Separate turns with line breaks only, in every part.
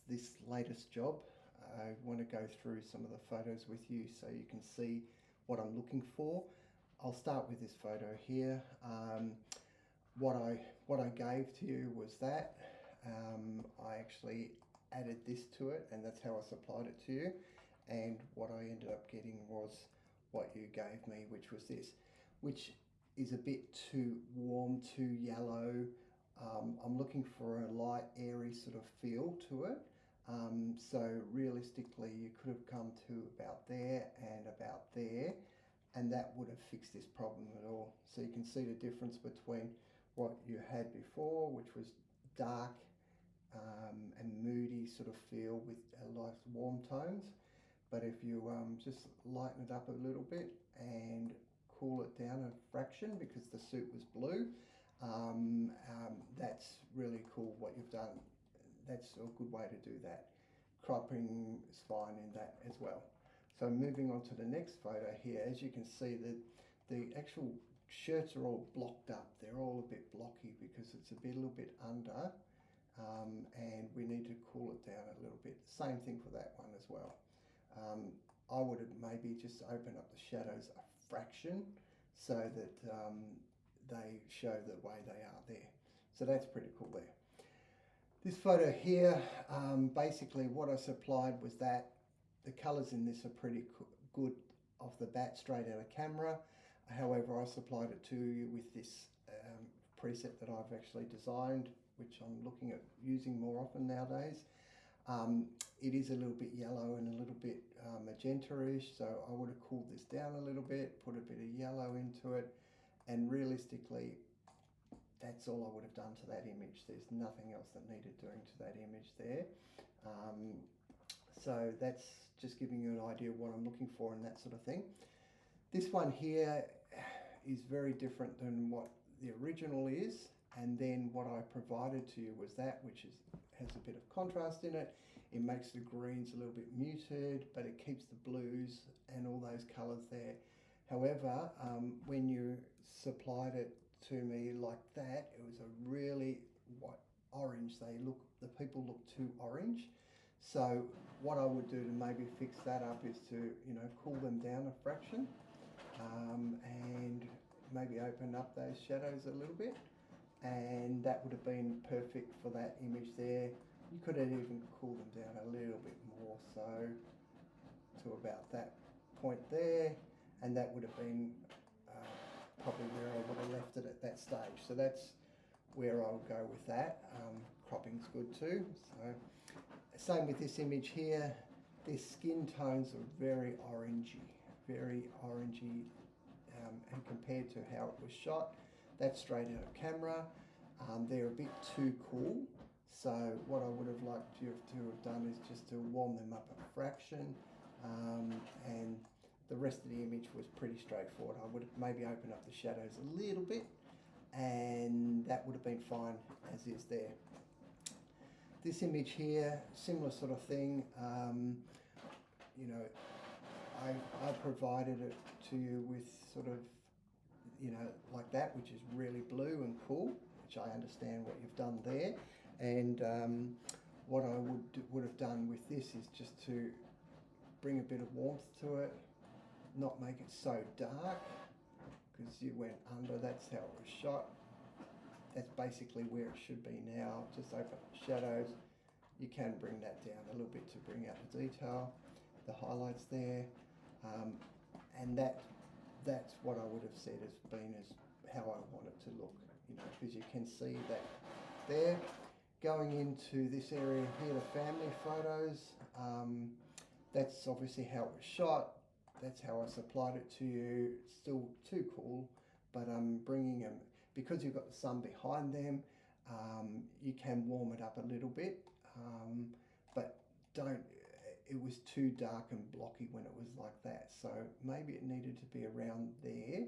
this latest job. I want to go through some of the photos with you so you can see what I'm looking for. I'll start with this photo here. What I gave to you was that. I actually added this to it, and that's how I supplied it to you. And what I ended up getting was what you gave me, which was this, which is a bit too warm, too yellow. I'm looking for a light, airy sort of feel to it. So realistically, you could have come to about there and about there, and that would have fixed this problem at all. So you can see the difference between what you had before, which was dark and moody sort of feel with a light warm tones. But if you just lighten it up a little bit and cool it down a fraction, because the suit was blue, that's really cool what you've done. That's a good way to do that. Cropping is fine in that as well. So moving on to the next photo here, as you can see that the actual shirts are all blocked up. They're all a bit blocky because it's a little bit under, and we need to cool it down a little bit. Same thing for that one as well. I would have maybe just opened up the shadows a fraction so that they show the way they are there. So that's pretty cool there. This photo here, basically what I supplied was that the colours in this are pretty good off the bat, straight out of camera. However, I supplied it to you with this preset that I've actually designed, which I'm looking at using more often nowadays. It is a little bit yellow and a little bit magenta-ish, so I would have cooled this down a little bit, put a bit of yellow into it, and realistically, that's all I would have done to that image. There's nothing else that needed doing to that image there. So that's just giving you an idea of what I'm looking for and that sort of thing. This one here is very different than what the original is, and then what I provided to you was that, which has a bit of contrast in it. It makes the greens a little bit muted, but it keeps the blues and all those colors there. However, when you supplied it to me like that, it was a really white orange. The people look too orange. So what I would do to maybe fix that up is to, cool them down a fraction, and maybe open up those shadows a little bit, and that would have been perfect for that image there. You could have even cooled them down a little bit more, so to about that point there, and that would have been probably where I would have left it at that stage. So that's where I'll go with that. Cropping's good too. So same with this image here. Their skin tones are very orangey, and compared to how it was shot, that's straight out of camera. They're a bit too cool. So what I would have liked you to have done is just to warm them up a fraction, and the rest of the image was pretty straightforward. I would have maybe opened up the shadows a little bit, and that would have been fine as is there. This image here, similar sort of thing. I provided it to you with sort of, like that, which is really blue and cool, which I understand what you've done there. And what I would have done with this is just to bring a bit of warmth to it, not make it so dark, because you went under. That's how it was shot. That's basically where it should be now. Just open up the shadows. You can bring that down a little bit to bring out the detail, the highlights there, and that's what I would have said as how I want it to look, because you can see that there. Going into this area here, the family photos, that's obviously how it was shot. That's how I supplied it to you. It's still too cool, but I'm bringing them, because you've got the sun behind them, you can warm it up a little bit, but it was too dark and blocky when it was like that. So maybe it needed to be around there,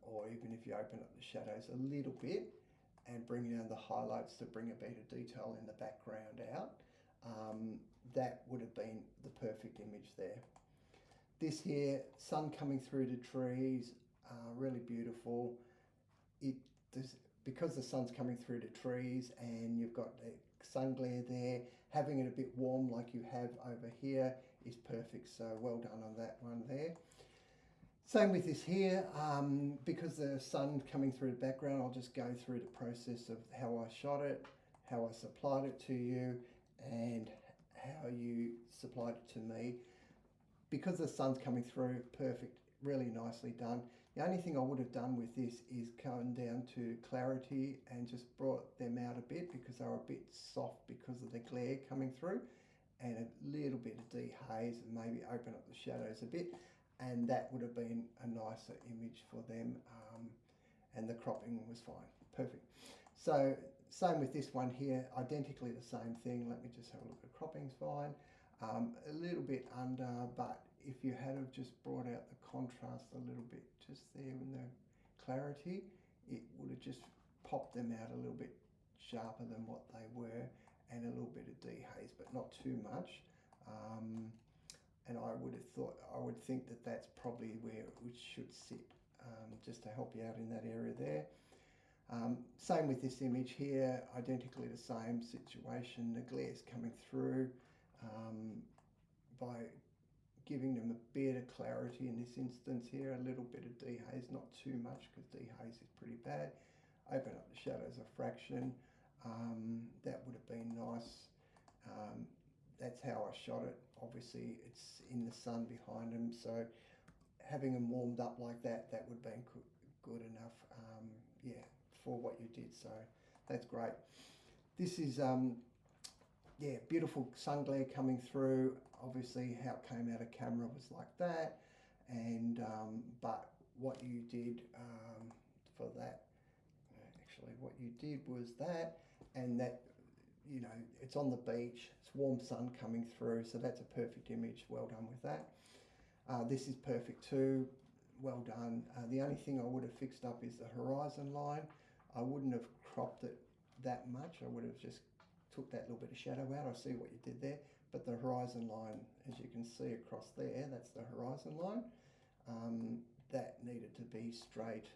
or even if you open up the shadows a little bit and bring down the highlights to bring a bit of detail in the background out, that would have been the perfect image there. This here, sun coming through the trees, really beautiful. Because the sun's coming through the trees and you've got the sun glare there, having it a bit warm like you have over here is perfect. So well done on that one there. Same with this here, because the sun coming through the background, I'll just go through the process of how I shot it, how I supplied it to you, and how you supplied it to me. Because the sun's coming through, perfect, really nicely done. The only thing I would have done with this is come down to clarity and just brought them out a bit, because they were a bit soft because of the glare coming through, and a little bit of dehaze, and maybe open up the shadows a bit. And that would have been a nicer image for them, and the cropping was fine, perfect. So same with this one here, identically the same thing. Let me just have a look at cropping's fine, a little bit under, but if you had have just brought out the contrast a little bit just there in the clarity, it would have just popped them out a little bit sharper than what they were, and a little bit of dehaze, but not too much. And I would think that that's probably where it should sit, just to help you out in that area there. Same with this image here, identically the same situation. The glare's coming through, by giving them a bit of clarity in this instance here, a little bit of dehaze, not too much, because dehaze is pretty bad. Open up the shadows a fraction, that would have been nice. That's how I shot it. Obviously it's in the sun behind them, so having them warmed up like that, that would have been good enough, yeah, for what you did. So that's great. This is yeah, beautiful sun glare coming through. Obviously how it came out of camera was like that, and but what you did for that, actually what you did was that, and that, you know, it's on the beach, it's warm sun coming through, so that's a perfect image. Well done with that. This is perfect too, well done. The only thing I would have fixed up is the horizon line. I wouldn't have cropped it that much, I would have just took that little bit of shadow out. I see what you did there, but the horizon line, as you can see across there, that's the horizon line. That needed to be straight,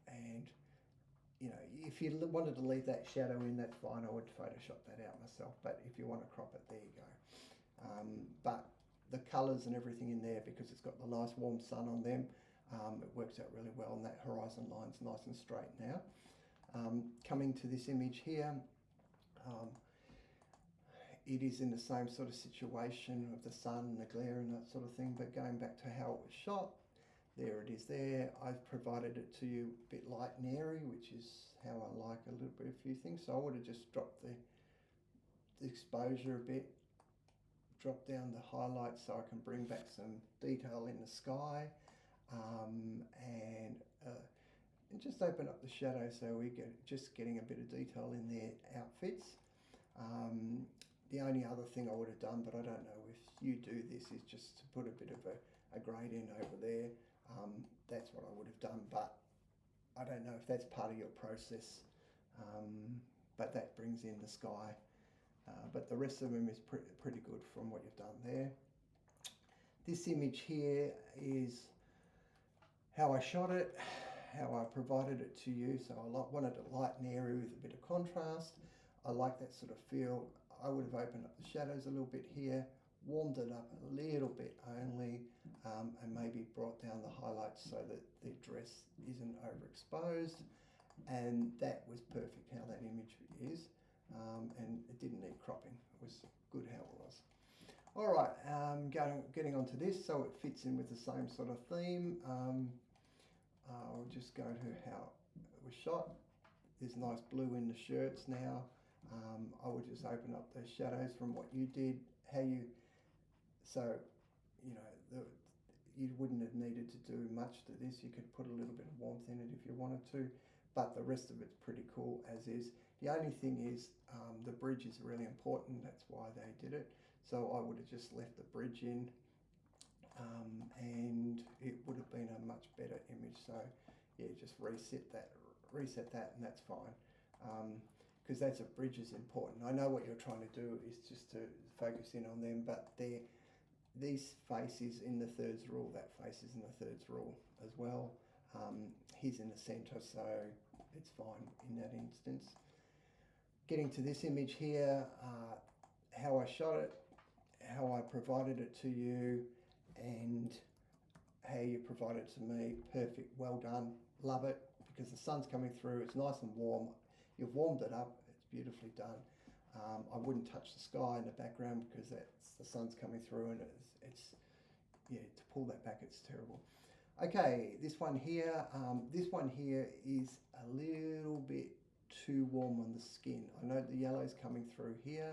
and you know, if you wanted to leave that shadow in, that's fine. I would Photoshop that out myself, but if you want to crop it, there you go. But the colours and everything in there, because it's got the nice warm sun on them, it works out really well, and that horizon line's nice and straight now. Coming to this image here, it is in the same sort of situation of the sun and the glare and that sort of thing, but going back to how it was shot, there it is there. I've provided it to you a bit light and airy, which is how I like a little bit of a few things. So I would have just dropped the exposure a bit, drop down the highlights so I can bring back some detail in the sky, and just open up the shadow so we get just getting a bit of detail in their outfits. The only other thing I would have done, but I don't know if you do this, is just to put a bit of a gradient over there. That's what I would have done, but I don't know if that's part of your process, but that brings in the sky. But the rest of them is pretty good from what you've done there. This image here is how I shot it, how I provided it to you. So I wanted it light and airy with a bit of contrast. I like that sort of feel. I would have opened up the shadows a little bit here, warmed it up a little bit only, and maybe brought down the highlights so that the dress isn't overexposed. And that was perfect how that image is, and it didn't need cropping. It was good how it was. All right, getting on to this, so it fits in with the same sort of theme. I'll just go to how it was shot. There's nice blue in the shirts now. I would just open up those shadows from what you did, so you know, you wouldn't have needed to do much to this. You could put a little bit of warmth in it if you wanted to, but the rest of it's pretty cool as is. The only thing is the bridge is really important. That's why they did it. So I would have just left the bridge in, and it would have been a much better image. So yeah, just reset that, and that's fine. Because that's a bridge is important. I know what you're trying to do is just to focus in on them, but these faces in the thirds rule, that face is in the thirds rule as well. He's in the center, so it's fine in that instance. Getting to this image here, shot it, how I provided it to you, and how you provided it to me. Perfect, well done, love it, because the sun's coming through, it's nice and warm. You've warmed it up, it's beautifully done. I wouldn't touch the sky in the background because that's the sun's coming through, and it's yeah, to pull that back, it's terrible. Okay, this one here is a little bit too warm on the skin. I know the yellow's coming through here.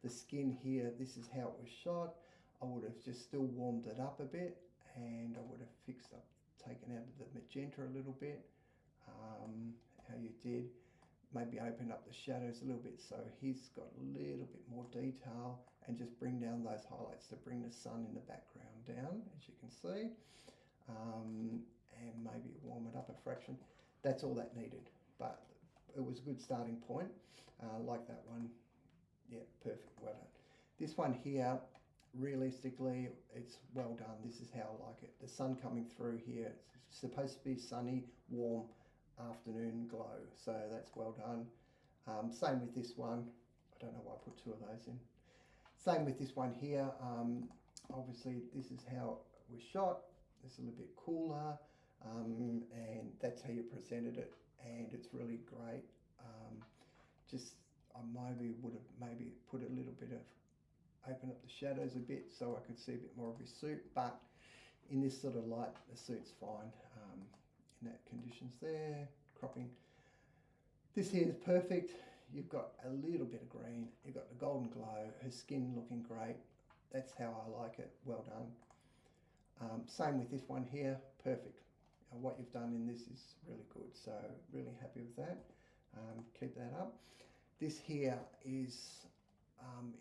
The skin here, this is how it was shot. I would have just still warmed it up a bit, and I would have fixed up, taken out the magenta a little bit, how you did. Maybe open up the shadows a little bit so he's got a little bit more detail, and just bring down those highlights to bring the sun in the background down, as you can see. And maybe warm it up a fraction. That's all that needed, but it was a good starting point. Like that one, yeah, perfect, well done. This one here, realistically, it's well done. This is how I like it. The sun coming through here, it's supposed to be sunny, warm afternoon glow, so that's well done. Same with this one. I don't know why I put two of those in. Same with this one here. Obviously, this is how it was shot. It's a little bit cooler, and that's how you presented it, and it's really great. I maybe would have put a little bit of, open up the shadows a bit so I could see a bit more of his suit, but in this sort of light, the suit's fine. In that conditions there, cropping. This here is perfect. You've got a little bit of green, you've got the golden glow, her skin looking great. That's how I like it, well done. Same with this one here, perfect. What you've done in this is really good, so really happy with that. Keep that up. This here is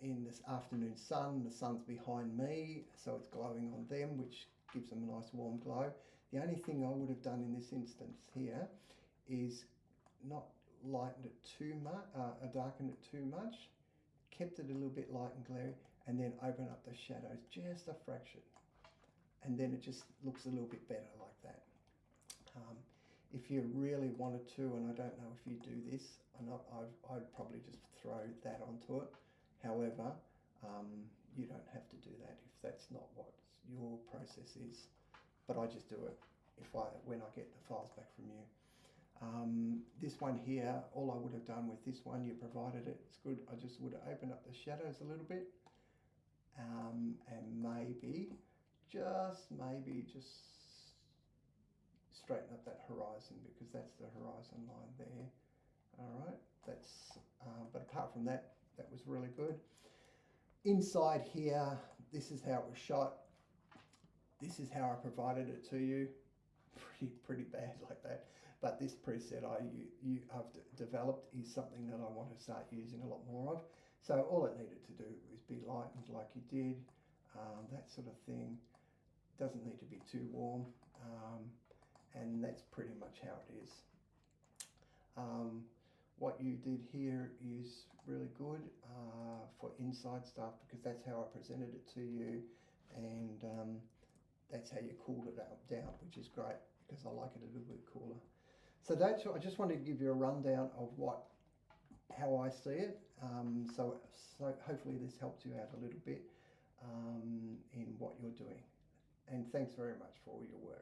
in this afternoon sun. The sun's behind me, so it's glowing on them, which gives them a nice warm glow. The only thing I would have done in this instance here is not lightened it too much, darkened it too much, kept it a little bit light and glary, and then open up the shadows just a fraction. And then it just looks a little bit better like that. If you really wanted to, and I don't know if you do this, I'd probably just throw that onto it. However, you don't have to do that if that's not what your process is. But I just do it when I get the files back from you. This one here, all I would have done with this one, you provided it, it's good. I just would have opened up the shadows a little bit, and maybe just straighten up that horizon, because that's the horizon line there. All right, but apart from that, that was really good. Inside here, this is how it was shot. This is how I provided it to you. Pretty bad like that. But this preset I've developed is something that I want to start using a lot more of. So all it needed to do was be lightened like you did, that sort of thing. Doesn't need to be too warm, and that's pretty much how it is. What you did here is really good for inside stuff, because that's how I presented it to you, and that's how you cooled it down, which is great, because I like it a little bit cooler. So I just wanted to give you a rundown of how I see it. So hopefully this helps you out a little bit in what you're doing. And thanks very much for all your work.